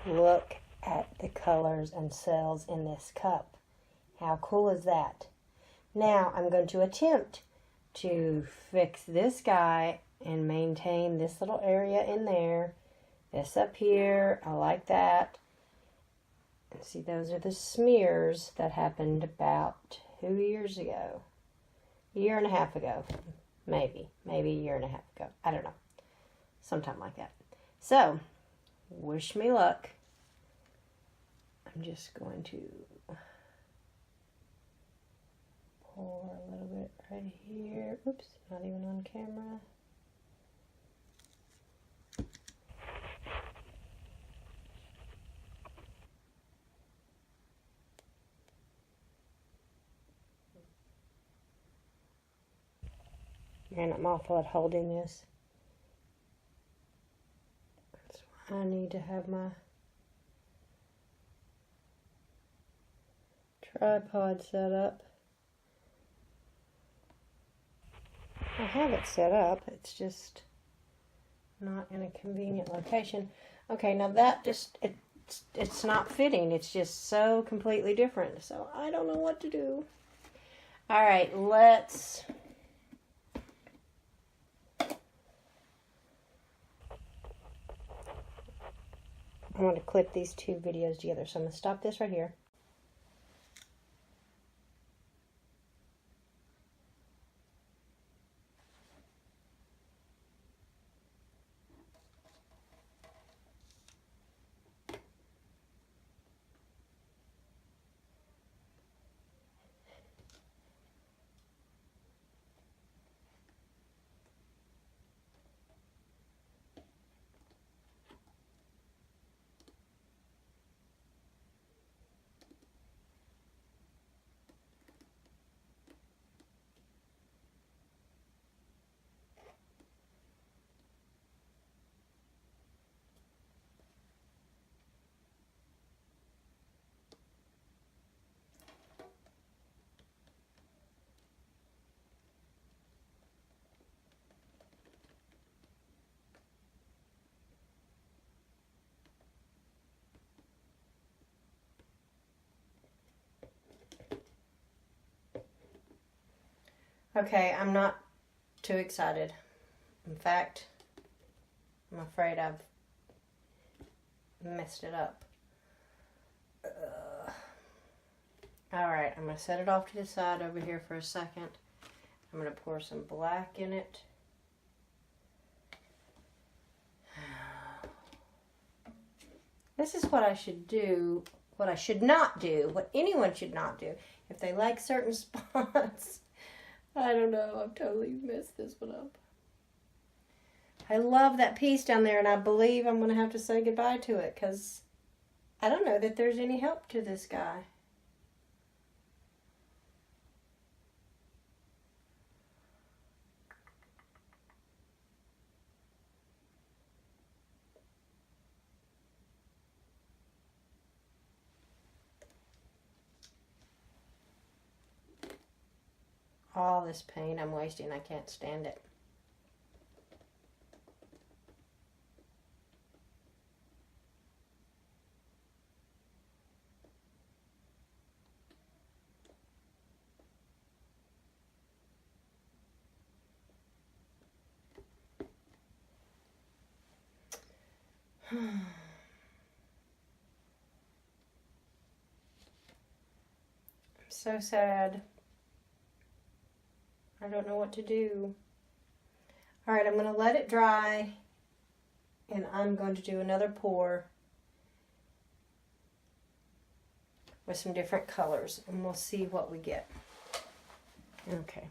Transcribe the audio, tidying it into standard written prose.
Look at the colors and cells in this cup. How cool is that? Now I'm going to attempt to fix this guy and maintain this little area in there. This up here, I like that. And see, those are the smears that happened about 2 years ago. A year and a half ago. Maybe a year and a half ago. I don't know. Sometime like that. So, wish me luck. I'm just going to pour a little bit right here. Oops, not even on camera. Man, I'm awful at holding this. That's why I need to have my tripod set up. I have it set up, it's just not in a convenient location. Okay, now that just, it's not fitting. It's just so completely different. So I don't know what to do. All right, I'm going to clip these two videos together. So I'm going to stop this right here. Okay, I'm not too excited. In fact, I'm afraid I've messed it up. Alright, I'm going to set it off to the side over here for a second. I'm going to pour some black in it. This is what I should do, what I should not do, what anyone should not do. If they like certain spots, I don't know, I've totally messed this one up. I love that piece down there, and I believe I'm going to have to say goodbye to it, because I don't know that there's any help to this guy. All this paint I'm wasting, I can't stand it. I'm so sad. I don't know what to do. All right, I'm going to let it dry, and I'm going to do another pour with some different colors, and we'll see what we get. Okay.